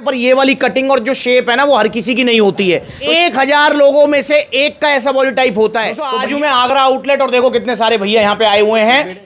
पर ये वाली कटिंग और जो शेप है ना वो हर किसी की नहीं होती है। 1000 लोगों में से एक का ऐसा बॉडी टाइप होता है। तो आज मैं आगरा आउटलेट और देखो कितने सारे भैया यहाँ पे आए हुए हैं।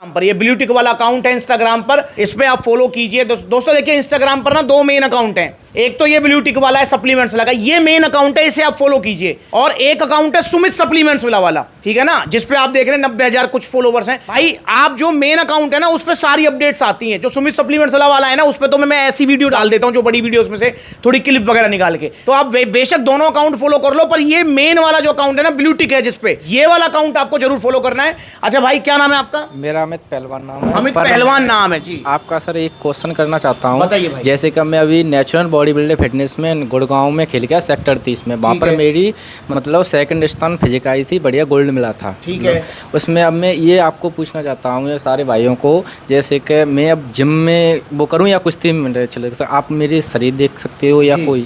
पर ये ब्लू टिक वाला अकाउंट है इंस्टाग्राम पर, इस पे आप फॉलो कीजिए। दोस्तों देखिए इंस्टाग्राम पर ना 2 मेन अकाउंट हैं। एक तो ये ब्लू टिक वाला है सप्लीमेंट्स वाला, ये मेन अकाउंट है, इसे आप फॉलो कीजिए। और एक अकाउंट है सुमित सप्लीमेंट्स वाला, ठीक है ना, जिसपे आप देख रहे हैं 90,000 कुछ फॉलोवर्स हैं। भाई आप जो मेन अकाउंट है ना उस पर सारी अपडेट्स आती हैं। जो सुमित सप्लीमेंट्स वाला है ना उस पर तो मैं ऐसी वीडियो डाल देता हूं जो बड़ी वीडियोस में से थोड़ी क्लिप वगैरह निकाल के, तो आप बेशक दोनों अकाउंट फॉलो कर लो, पर ये मेन वाला जो अकाउंट है ना ब्लू टिक है जिसपे, ये वाला अकाउंट आपको जरूर फॉलो करना है। अच्छा भाई क्या नाम है आपका? मेरा अमित पहलवान नाम है। अमित पहलवान नाम है जी। आपका सर एक क्वेश्चन करना चाहता हूँ। बताइए भाई। जैसे कि मैं अभी नेचुरल बॉडी बिल्डर फिटनेस में गुड़गांव में खेल गया सेक्टर 30 में, वहाँ पर मेरी मतलब 2nd स्थान फिजिक आई थी, बढ़िया गोल्ड मिला था। ठीक है। उसमें अब मैं ये आपको पूछना चाहता हूँ ये सारे भाइयों को, जैसे कि मैं अब जिम में वो करूँ या कुश्ती में चले, आप मेरे शरीर देख सकते हो या कोई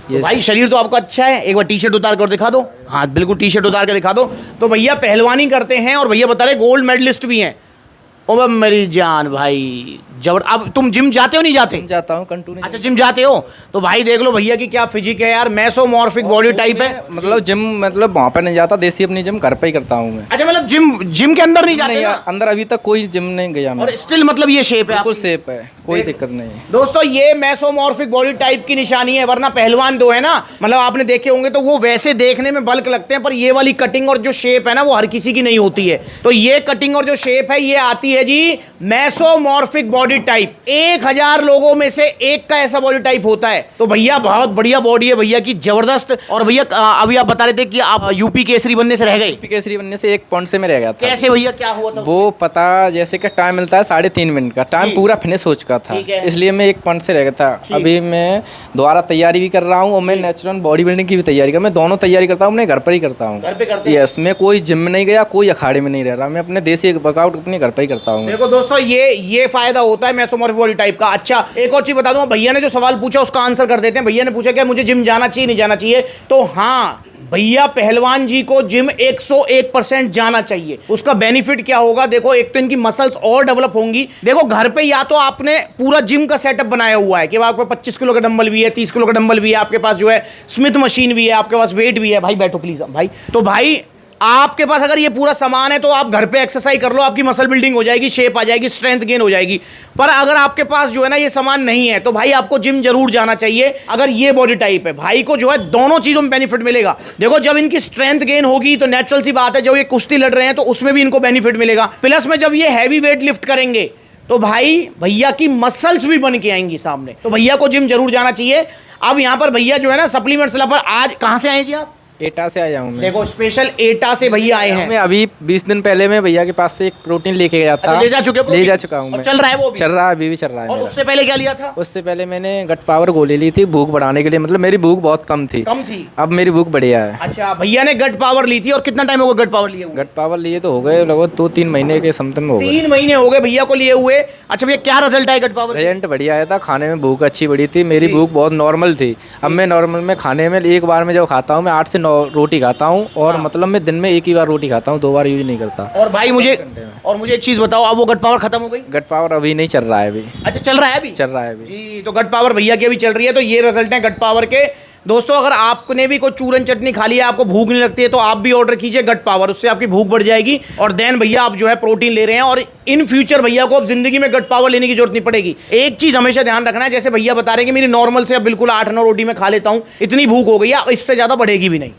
तो भाई शरीर तो आपका अच्छा है, एक बार टी शर्ट उतार कर दिखा दो। हाँ बिल्कुल टी शर्ट उतार के दिखा दो। तो भैया पहलवानी करते हैं और भैया बता रहे गोल्ड मेडलिस्ट भी हैं। ओ मेरी जान भाई जबर। अब तुम जिम जाते हो नहीं जाते? जाता हूँ कंटिन्यू। अच्छा जिम जाते हो तो भाई देख लो भैया की क्या फिजिक है यार, मेसोमॉर्फिक बॉडी टाइप है। मतलब जिम मतलब वहाँ पर नहीं जाता, देसी अपनी जिम घर पे ही करता हूँ मैं। अच्छा मतलब जिम के अंदर नहीं जाते? अंदर अभी तक कोई जिम नहीं गया मैं। और स्टिल मतलब ये शेप है, कुछ शेप है, कोई दिक्कत नहीं है। दोस्तों ये मेसोमॉर्फिक बॉडी टाइप की निशानी है, वरना पहलवान दो है ना, मतलब आपने देखे होंगे तो वो वैसे देखने में बल्क लगते हैं, पर ये वाली कटिंग और जो शेप है ना वो हर किसी की नहीं होती है। तो ये कटिंग और जो शेप है ये आती है जी मेसोमॉर्फिक बॉडी टाइप। 1000 लोगों में से एक का ऐसा बॉडी टाइप होता है। तो भैया बहुत बढ़िया बॉडी है भैया की, जबरदस्त। और भैया अभी आप बता रहे थे कि आप यूपी केसरी बनने से रह गए। यूपी केसरी बनने से 1 पॉइंट से में रह गया था। कैसे भैया क्या हुआ था? वो पता जैसे कि टाइम मिलता है 3.5 मिनट का, टाइम पूरा फिनिश हो चुका था, इसलिए मैं 1 पॉइंट से रह गया था। अभी मैं दोबारा तैयारी भी कर रहा हूँ और मैं नेचुरल बॉडी बिल्डिंग की भी तैयारी कर, मैं दोनों तैयारी करता हूँ, मैं घर पर ही करता हूँ। यस, मैं कोई जिम में नहीं गया, कोई अखाड़े में नहीं रह रहा, मैं अपने देसी वर्कआउट अपने घर पर ही करता हूँ। देखो दोस्तों ये फायदा होता है मेसोमॉर्फिक बॉडी टाइप का। अच्छा एक और चीज बता दूं, भैया ने जो सवाल पूछा उसका आंसर कर देते हैं। भैया ने पूछा क्या मुझे जिम जाना चाहिए नहीं जाना चाहिए? तो हाँ भैया पहलवान जी को जिम 101% जाना चाहिए। उसका बेनिफिट क्या होगा देखो, एक तो इनकी मसल्स और डेवलप होंगी। देखो घर पे या तो आपने पूरा जिम का सेटअप बनाया हुआ है कि आपके 25 किलो का डंबल भी है, 30 किलो का डंबल भी है, आपके पास जो है स्मिथ मशीन भी है, आपके पास वेट भी है। भाई बैठो प्लीज भाई। तो भाई आपके पास अगर ये पूरा सामान है तो आप घर पे एक्सरसाइज कर लो, आपकी मसल बिल्डिंग हो जाएगी, शेप आ जाएगी, स्ट्रेंथ गेन हो जाएगी। पर अगर आपके पास जो है ना ये सामान नहीं है तो भाई आपको जिम जरूर जाना चाहिए। अगर ये बॉडी टाइप है भाई को जो है दोनों चीजों में बेनिफिट मिलेगा। देखो जब इनकी स्ट्रेंथ गेन होगी तो नेचुरल सी बात है, जब ये कुश्ती लड़ रहे हैं तो उसमें भी इनको बेनिफिट मिलेगा। प्लस में जब ये हैवी वेट लिफ्ट करेंगे तो भाई भैया की मसल्स भी बन के आएंगी सामने। तो भैया को जिम जरूर जाना चाहिए। अब यहाँ पर भैया जो है ना सप्लीमेंट्स पर आज कहाँ से आए जी आप? एटा से आया हूँ मैं। देखो स्पेशल एटा से भैया आए हैं। मैं अभी 20 दिन पहले मैं भैया के पास से एक प्रोटीन लेके गया था। ले जा चुके हो? ले जा चुका हूँ मैं। चल रहा है वो भी? चल रहा है, अभी भी चल रहा है। और उससे पहले क्या लिया था? उससे पहले मैंने गट पावर गोली ली थी भूख बढ़ाने के लिए, मतलब मेरी भूख बहुत कम थी। अब मेरी भूख बढ़िया है। अच्छा भैया ने गट पावर ली थी और कितना टाइम हो गया गट पावर लिए हुए? गट पावर लिए तो हो गए लगभग 2-3 महीने के समथिंग हो गए। 3 महीने हो गए भैया को लिए हुए। अच्छा भैया क्या रिजल्ट आया गट पावर? रिजल्ट बढ़िया आया था, खाने में भूख अच्छी बढ़ी थी, मेरी भूख बहुत नॉर्मल थी। अब मैं नॉर्मल में खाने में एक बार में जब खाता हूँ मैं 8 से 9 रोटी खाता हूँ, और मतलब मैं दिन में 1 ही बार रोटी खाता हूँ, 2 बार यूज नहीं करता। और भाई मुझे एक चीज बताओ, अब वो गट पावर खत्म हो गई? गट पावर अभी नहीं चल रहा है अभी। अच्छा चल रहा है अभी? चल रहा है अभी जी। तो गट पावर भैया की अभी चल रही है। तो ये रिजल्ट है गट पावर के। दोस्तों अगर आपने भी कोई चूरन चटनी खा लिया, आपको भूख नहीं लगती है, तो आप भी ऑर्डर कीजिए गट पावर, उससे आपकी भूख बढ़ जाएगी। और देन भैया आप जो है प्रोटीन ले रहे हैं, और इन फ्यूचर भैया को अब जिंदगी में गट पावर लेने की जरूरत नहीं पड़ेगी। एक चीज हमेशा ध्यान रखना है, जैसे भैया बता रहे हैं कि मेरी नॉर्मल से अब बिल्कुल 8-9 रोटी में खा लेता हूँ, इतनी भूख हो गई है, इससे ज्यादा बढ़ेगी भी नहीं।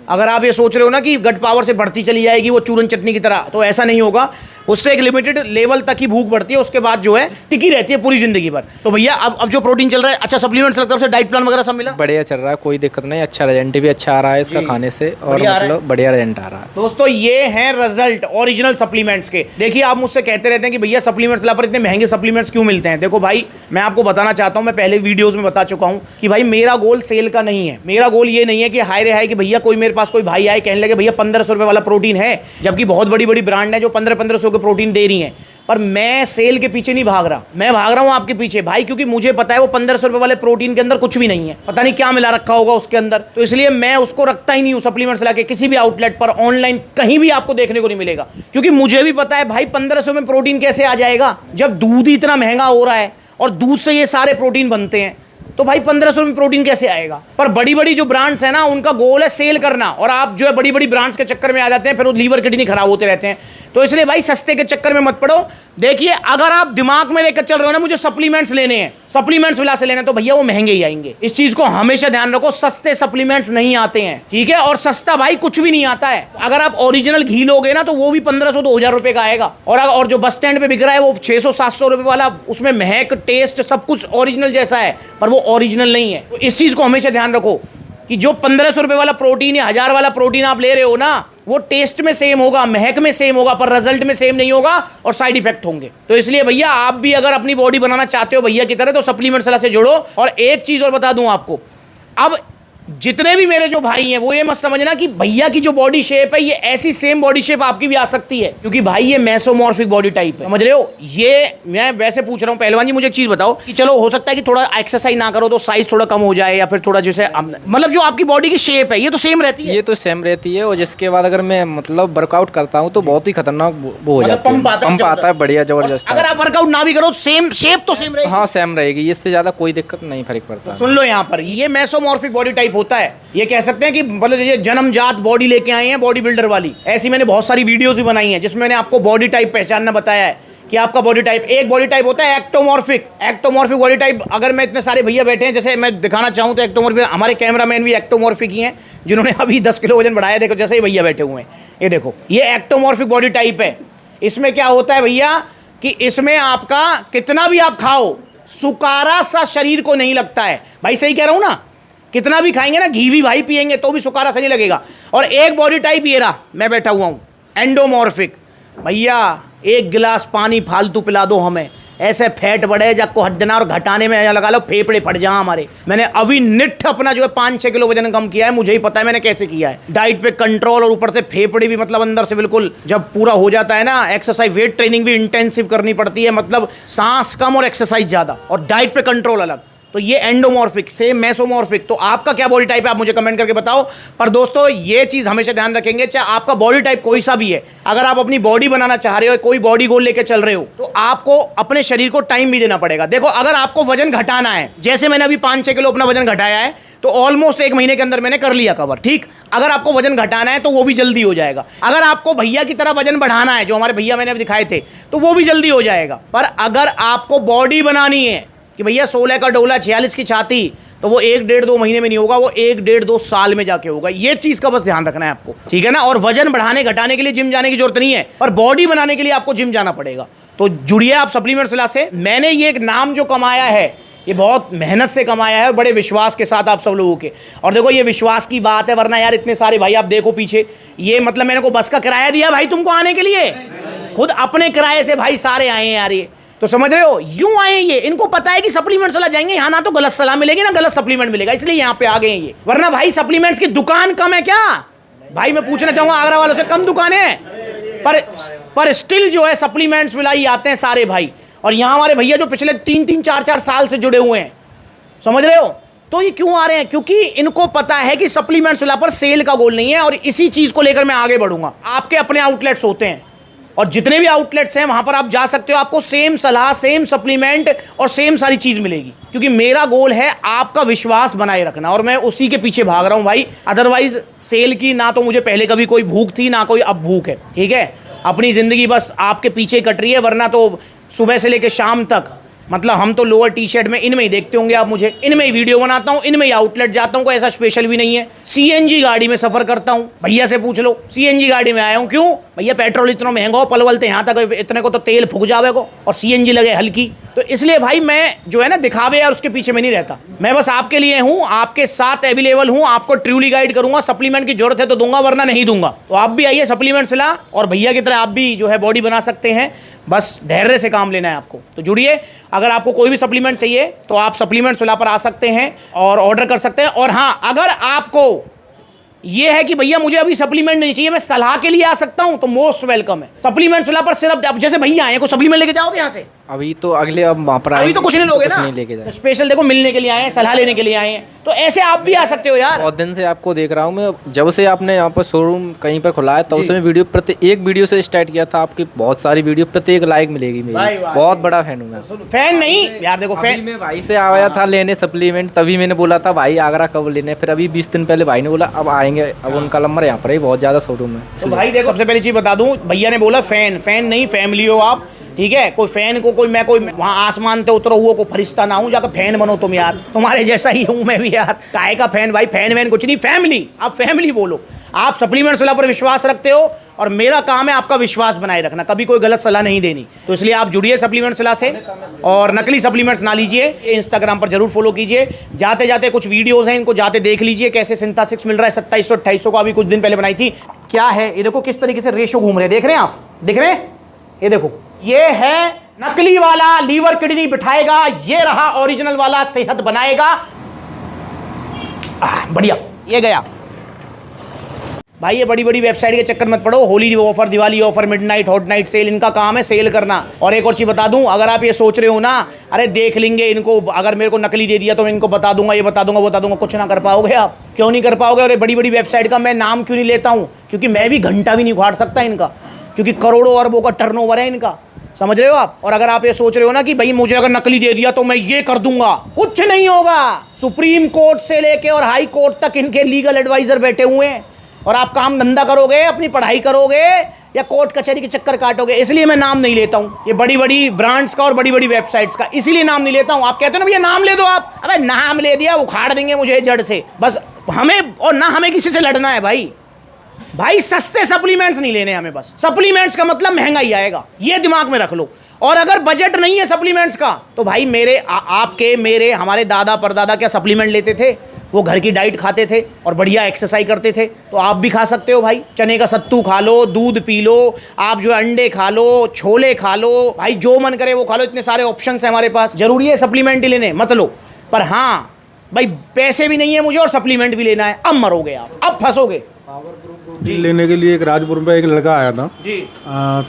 अगर आप ये सोच रहे हो ना कि गट पावर से बढ़ती चली जाएगी वो चूरन चटनी की तरह, तो ऐसा नहीं होगा। उससे एक लिमिटेड लेवल तक ही भूख बढ़ती है, उसके बाद जो है टिकी रहती है पूरी जिंदगी भर। तो भैया अब जो प्रोटीन चल रहा है, अच्छा सप्लीमेंट्स तरफ से डाइट प्लान वगैरह सब मिला? बढ़िया चल रहा है, कोई दिक्कत नहीं, अच्छा रिजल्ट भी अच्छा आ रहा है इसका खाने से, और मतलब बढ़िया रिजल्ट आ रहा है। दोस्तों ये हैं रिजल्ट ओरिजिनल सप्लीमेंट्स के। देखिए आप मुझसे कहते रहते हैं कि भैया सप्लीमेंट्स ला पर इतने महंगे सप्लीमेंट्स क्यों मिलते हैं? देखो भाई मैं आपको बताना चाहता हूँ, मैं पहले वीडियोज में बता चुका हूँ कि भाई मेरा गोल सेल का नहीं है। मेरा गोल ये नहीं है कि हाय रे हाय कि भैया कोई मेरे पास कोई भाई आए कहने लगे भैया 1500 रुपये वाला प्रोटीन है, जबकि बहुत बड़ी बड़ी ब्रांड है जो 1500 के प्रोटीन दे रही हैं। पर मैं सेल के पीछे नहीं भाग रहा, मैं भाग रहा हूं आपके पीछे भाई, क्योंकि मुझे पता है वो 1500 रुपए वाले प्रोटीन के अंदर कुछ भी नहीं है, पता नहीं क्या मिला रखा होगा उसके अंदर। तो इसलिए मैं उसको रखता ही नहीं हूं सप्लीमेंट्स लाके किसी भी आउटलेट पर, ऑनलाइन कहीं भी आपको देखने को नहीं मिलेगा, क्योंकि मुझे भी पता है भाई 1500 में प्रोटीन कैसे आ जाएगा जब दूध ही इतना महंगा हो रहा है। और दूध से ये सारे प्रोटीन बनते हैं, तो भाई 1500 में प्रोटीन कैसे आएगा। पर बड़ी बड़ी जो ब्रांड्स है ना, उनका गोल है सेल करना, और आप जो है बड़ी बड़ी ब्रांड्स के चक्कर में आ जाते हैं, फिर वो लीवर किडनी खराब होते रहते हैं। तो इसलिए भाई सस्ते के चक्कर में मत पड़ो। देखिए, अगर आप दिमाग में लेकर चल रहे हो ना मुझे सप्लीमेंट्स लेने हैं, सप्लीमेंट्स विला से लेने हैं, तो भैया वो महंगे ही आएंगे। इस चीज को हमेशा ध्यान रखो, सस्ते सप्लीमेंट्स नहीं आते हैं, ठीक है। और सस्ता भाई कुछ भी नहीं आता है। अगर आप ओरिजिनल घी लोगे ना तो वो भी 1500 2000 रुपए का आएगा, और जो बस स्टैंड पे बिक रहा है वो 600-700 रुपए वाला, उसमें महक टेस्ट सब कुछ ओरिजिनल जैसा है, पर वो ओरिजिनल नहीं है। तो इस चीज को हमेशा ध्यान रखो कि जो 1500 रुपए वाला प्रोटीन या 1000 वाला प्रोटीन आप ले रहे हो ना, वो टेस्ट में सेम होगा, महक में सेम होगा, पर रिजल्ट में सेम नहीं होगा और साइड इफेक्ट होंगे। तो इसलिए भैया आप भी अगर अपनी बॉडी बनाना चाहते हो भैया की तरह, तो सप्लीमेंट सलाह से जुड़ो। और एक चीज और बता दूं आपको, अब जितने भी मेरे जो भाई हैं वो ये मत समझना कि भैया की जो बॉडी शेप है ये ऐसी सेम बॉडी शेप आपकी भी आ सकती है, क्योंकि भाई ये मेसोमॉर्फिक बॉडी टाइप है, समझ रहे हो। ये मैं वैसे पूछ रहा हूँ पहलवान जी, मुझे एक चीज बताओ कि चलो हो सकता है कि थोड़ा एक्सरसाइज ना करो तो साइज थोड़ा कम हो जाए, या फिर थोड़ा जैसे मतलब जो आपकी बॉडी की शेप है ये तो सेम रहती है। ये तो सेम रहती है, और जिसके बाद अगर मैं मतलब वर्कआउट करता हूँ तो बहुत ही खतरनाक वो हो जाता है, पंप आता है बढ़िया जबरदस्त। अगर आप वर्कआउट ना भी करो सेम शेप तो सेम रहेगी। हाँ सेम रहेगी, इससे ज्यादा कोई दिक्कत नहीं, फर्क पड़ता। सुन लो, यहाँ पर ये मेसोमॉर्फिक बॉडी टाइप होता है। ये कह सकते हैं कि मतलब ये जन्मजात बॉडी लेके आए हैं बॉडी बिल्डर वाली। ऐसी मैंने बहुत सारी वीडियोस भी बनाई हैं जिसमें मैंने आपको बॉडी टाइप पहचानना बताया है कि आपका बॉडी टाइप, एक बॉडी टाइप होता है एक्टोमॉर्फिक। एक्टोमॉर्फिक बॉडी टाइप, अगर मैं इतने सारे भैया बैठे हैं, जैसे मैं दिखाना चाहूँ तो एक्टोमॉर्फिक, हमारे कैमरामैन भी एक्टोमॉर्फिक ही हैं जिन्होंने अभी 10 किलो वजन बढ़ाया। देखो जैसे ही भैया बैठे हुए हैं, ये देखो, ये एक्टोमॉर्फिक बॉडी टाइप है। इसमें क्या होता है भैया कि इसमें आपका कितना भी आप खाओ सुकारा सा शरीर को नहीं लगता है। भाई सही कह रहा हूँ ना, कितना भी खाएंगे ना, घी भी भाई पिएंगे तो भी सुकारा सा नहीं लगेगा। और एक बॉडी टाइप ये रहा, मैं बैठा हुआ हूँ एंडोमॉर्फिक। भैया एक गिलास पानी फालतू पिला दो हमें, ऐसे फैट बढ़े जब को हटना, और घटाने में लगा लो फेफड़े फट जा हमारे। मैंने अभी निठ अपना जो है 5-6 किलो वजन कम किया है, मुझे ही पता है मैंने कैसे किया है। डाइट पे कंट्रोल, और ऊपर से फेफड़े भी मतलब अंदर से बिल्कुल जब पूरा हो जाता है ना, एक्सरसाइज वेट ट्रेनिंग भी इंटेंसिव करनी पड़ती है, मतलब सांस कम और एक्सरसाइज ज़्यादा, और डाइट पे कंट्रोल अलग। तो ये एंडोमॉर्फिक, सेम मेसोमॉर्फिक। तो आपका क्या बॉडी टाइप है आप मुझे कमेंट करके बताओ। पर दोस्तों ये चीज़ हमेशा ध्यान रखेंगे, चाहे आपका बॉडी टाइप कोई सा भी है, अगर आप अपनी बॉडी बनाना चाह रहे हो, कोई बॉडी गोल लेके चल रहे हो, तो आपको अपने शरीर को टाइम भी देना पड़ेगा। देखो अगर आपको वजन घटाना है, जैसे मैंने अभी 5-6 किलो अपना वजन घटाया है, तो ऑलमोस्ट 1 महीने के अंदर मैंने कर लिया कवर, ठीक। अगर आपको वजन घटाना है तो वो भी जल्दी हो जाएगा। अगर आपको भैया की तरह वजन बढ़ाना है, जो हमारे भैया मैंने दिखाए थे, तो वो भी जल्दी हो जाएगा। पर अगर आपको बॉडी बनानी है कि भैया 16 का डोला 46 की छाती, तो वो 1-1.5-2 महीने में नहीं होगा, वो 1-1.5-2 साल में जाके होगा। ये चीज का बस ध्यान रखना है आपको, ठीक है ना। और वजन बढ़ाने घटाने के लिए जिम जाने की जरूरत नहीं है, पर बॉडी बनाने के लिए आपको जिम जाना पड़ेगा। तो जुड़िए आप सप्लीमेंट सलाह से। मैंने ये एक नाम जो कमाया है, ये बहुत मेहनत से कमाया है, और बड़े विश्वास के साथ आप सब लोगों के। और देखो ये विश्वास की बात है, वरना यार इतने सारे भाई आप देखो पीछे, ये मतलब मैंने को बस का किराया दिया भाई तुमको आने के लिए, खुद अपने किराए से भाई सारे आए हैं यार। ये तो समझ रहे हो, यूं आए ये, इनको पता है कि सप्लीमेंट सलाह जाएंगे यहाँ, ना तो गलत सलाह मिलेगी ना गलत सप्लीमेंट मिलेगा, इसलिए यहाँ पे आ गए हैं ये। वरना भाई सप्लीमेंट्स की दुकान कम है क्या भाई? मैं पूछना चाहूंगा आगरा वालों से, कम दुकानें हैं, पर स्टिल जो है सप्लीमेंट्स मिलाई आते हैं सारे भाई। और यहाँ हमारे भैया जो पिछले 3-3, 4-4 साल से जुड़े हुए हैं, समझ रहे हो। तो ये क्यों आ रहे हैं? क्योंकि इनको पता है कि सप्लीमेंट्स विला पर सेल का गोल नहीं है, और इसी चीज को लेकर मैं आगे बढ़ूंगा। आपके अपने आउटलेट्स होते हैं, और जितने भी आउटलेट्स हैं वहां पर आप जा सकते हो, आपको सेम सलाह, सेम सप्लीमेंट और सेम सारी चीज मिलेगी। क्योंकि मेरा गोल है आपका विश्वास बनाए रखना, और मैं उसी के पीछे भाग रहा हूं भाई। अदरवाइज सेल की ना तो मुझे पहले कभी कोई भूख थी, ना कोई अब भूख है, ठीक है। अपनी जिंदगी बस आपके पीछे कट रही है, वरना तो सुबह से लेकर शाम तक, मतलब हम तो लोअर टी शर्ट में इनमें ही देखते होंगे आप मुझे, इनमें ही वीडियो बनाता हूँ, इनमें ही आउटलेट जाता हूँ, कोई ऐसा स्पेशल भी नहीं है। सीएनजी गाड़ी में सफर करता हूँ, भैया से पूछ लो, सीएनजी गाड़ी में आया हूँ। क्यों भैया? पेट्रोल इतना महंगा हो, पलवलते यहाँ तक इतने को तो तेल फूक जावे को, और सीएनजी लगे हल्की। तो इसलिए भाई मैं जो है ना दिखावे यार उसके पीछे में नहीं रहता, मैं बस आपके लिए हूँ, आपके साथ अवेलेबल हूँ, आपको ट्रूली गाइड करूंगा। सप्लीमेंट की जरूरत है तो दूंगा, वरना नहीं दूंगा। तो आप भी आइए सप्लीमेंट सलाह, और भैया की तरह आप भी जो है बॉडी बना सकते हैं, बस धैर्य से काम लेना है आपको। तो जुड़िए, अगर आपको कोई भी सप्लीमेंट चाहिए तो आप सप्लीमेंट सलाह पर आ सकते हैं और ऑर्डर कर सकते हैं। और हाँ, अगर आपको ये है कि भैया मुझे अभी सप्लीमेंट नहीं चाहिए, मैं सलाह के लिए आ सकता हूं, तो मोस्ट वेलकम है। सप्लीमेंट सलाह पर सिर्फ जैसे भैया आए, को सप्लीमेंट लेके जाओगे यहाँ से? अभी तो अगले अब वहाँ पर अभी तो कुछ नहीं लोगे कुछ ना, नहीं लेके जाए। स्पेशल देखो मिलने के लिए आए हैं, सलाह लेने के लिए आए हैं, तो ऐसे आप भी आ सकते हो यार। बहुत दिन से आपको देख रहा हूँ मैं, जब से आपने यहाँ पर शोरूम कहीं पर खुला है तब से मैं वीडियो एक वीडियो से स्टार्ट किया था, आपकी बहुत सारी वीडियो प्रत्येक लाइक मिलेगी मेरी, बहुत बड़ा फैन हूँ मैं। फैन नहीं यार, देखो अभी फैन मैं भाई से आया था लेने सप्लीमेंट, तभी मैंने बोला था भाई आगरा कब लेने, फिर अभी 20 दिन पहले भाई ने बोला अब आएंगे, अब उनका नंबर यहाँ पर ही बहुत ज़्यादा शोरूम है। तो भाई देखो, सबसे पहली चीज़ बता दूं, भैया ने बोला फैन, फैन नहीं फैमिली हो आप, ठीक है। कोई फैन को कोई मैं कोई वहाँ आसमान पे उतरा हुआ को फरिश्ता ना हूँ जाकर फैन बनो तुम यार, तुम्हारे जैसा ही हूँ मैं भी यार। काहे का फैन भाई, फैन वैन कुछ नहीं, फैमिली, आप फैमिली बोलो। आप सप्लीमेंट सलाह पर विश्वास रखते हो और मेरा काम है आपका विश्वास बनाए रखना, कभी कोई गलत सलाह नहीं देनी। तो इसलिए आप जुड़िए सप्लीमेंट सलाह से और नकली सप्लीमेंट्स ना लीजिए। इंस्टाग्राम पर जरूर फॉलो कीजिए, जाते जाते कुछ वीडियोस हैं इनको जाते देख लीजिए, कैसे सिंथेसिक्स मिल रहा है 2700 2800 को, अभी कुछ दिन पहले बनाई थी। क्या है ये देखो किस तरीके से रेशो घूम रहे हैं, देख रहे हैं आप, दिख रहे हैं, ये देखो, ये है नकली वाला लीवर किडनी बिठाएगा, ये रहा ओरिजिनल वाला सेहत बनाएगा। बढ़िया, ये गया भाई। ये बड़ी बड़ी वेबसाइट के चक्कर मत पड़ो, Holi offer, Diwali offer, midnight, hot night sale, इनका काम है सेल करना। और एक और चीज बता दूं, अगर आप ये सोच रहे हो ना, अरे देख लेंगे इनको, अगर मेरे को नकली दे दिया तो मैं इनको बता दूंगा, ये बता दूंगा, बता दूंगा, कुछ ना कर पाओगे आप। क्यों नहीं कर पाओगे? और बड़ी बड़ी वेबसाइट का मैं नाम क्यों नहीं लेता हूँ, क्योंकि मैं भी घंटा भी नहीं उखाड़ सकता इनका, क्योंकि करोड़ों अरबों का टर्नओवर है इनका, समझ रहे हो आप। और अगर आप ये सोच रहे हो ना कि भाई मुझे अगर नकली दे दिया तो मैं ये कर दूंगा, कुछ नहीं होगा। सुप्रीम कोर्ट से लेके और हाई कोर्ट तक इनके लीगल एडवाइजर बैठे हुए हैं, और आप काम धंधा करोगे, अपनी पढ़ाई करोगे या कोर्ट कचहरी के चक्कर काटोगे। इसलिए मैं नाम नहीं लेता हूँ ये बड़ी बड़ी ब्रांड्स का और बड़ी बड़ी वेबसाइट्स का, इसीलिए नाम नहीं लेता हूँ। आप कहते हो ना भैया नाम ले दो आप, अबे नाम ले दिया उखाड़ देंगे मुझे जड़ से, बस हमें, और ना हमें किसी से लड़ना है भाई। भाई सस्ते सप्लीमेंट्स नहीं लेने हमें, बस सप्लीमेंट्स का मतलब महंगा ही आएगा, ये दिमाग में रख लो। और अगर बजट नहीं है सप्लीमेंट्स का तो भाई मेरे आपके मेरे हमारे दादा परदादा क्या सप्लीमेंट लेते थे, वो घर की डाइट खाते थे और बढ़िया एक्सरसाइज करते थे, तो आप भी खा सकते हो भाई। चने का सत्तू खा लो, दूध पी लो, आप जो अंडे खा लो, छोले खा लो, भाई जो मन करे वो खा लो, इतने सारे ऑप्शंस हैं हमारे पास। जरूरी है सप्लीमेंट ही लेने, मत लो, पर हाँ भाई पैसे भी नहीं है मुझे और सप्लीमेंट भी लेना है, अब मरोगे आप, अब फंसोगे। प्रोटीन लेने के लिए एक राजपुर में एक लड़का आया था जी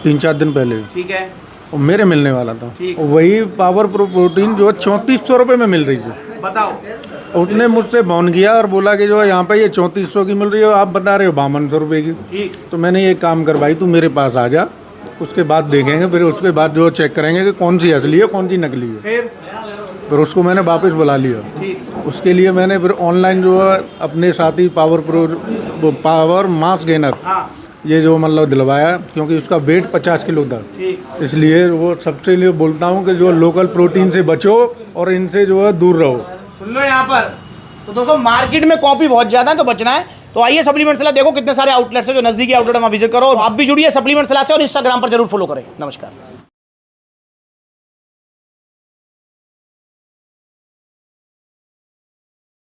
3-4 दिन पहले, ठीक है, और मेरे मिलने वाला था। वही पावर प्रोटीन जो 3400 रुपये में मिल रही थी। बताओ, उसने मुझसे फोन किया और बोला कि जो यहाँ पे ये 3400 की मिल रही है, आप बता रहे हो 5200 रुपये की। तो मैंने ये काम कर भाई, तू मेरे पास आ जा, उसके बाद देखेंगे, फिर उसके बाद जो चेक करेंगे कि कौन सी असली है कौन सी नकली है। फिर उसको मैंने वापस बुला लिया। उसके लिए मैंने फिर ऑनलाइन जो है अपने साथी पावर मास गेनर ये जो मतलब दिलवाया, क्योंकि उसका वेट 50 किलो था। इसलिए वो सबसे लिए बोलता हूँ कि जो लोकल प्रोटीन से बचो और इनसे जो है दूर रहो। सुन लो यहाँ पर। तो दोस्तों मार्केट में कॉपी बहुत ज़्यादा है, तो बचना है। तो आइए सप्लीमेंट सलाह, देखो कितने सारे आउटलेट्स है, जो नज़दीकी आउटलेट में विजिट करो। आप भी जुड़िए सप्लीमेंट सलाह से और इंस्टाग्राम पर जरूर फॉलो करें। नमस्कार।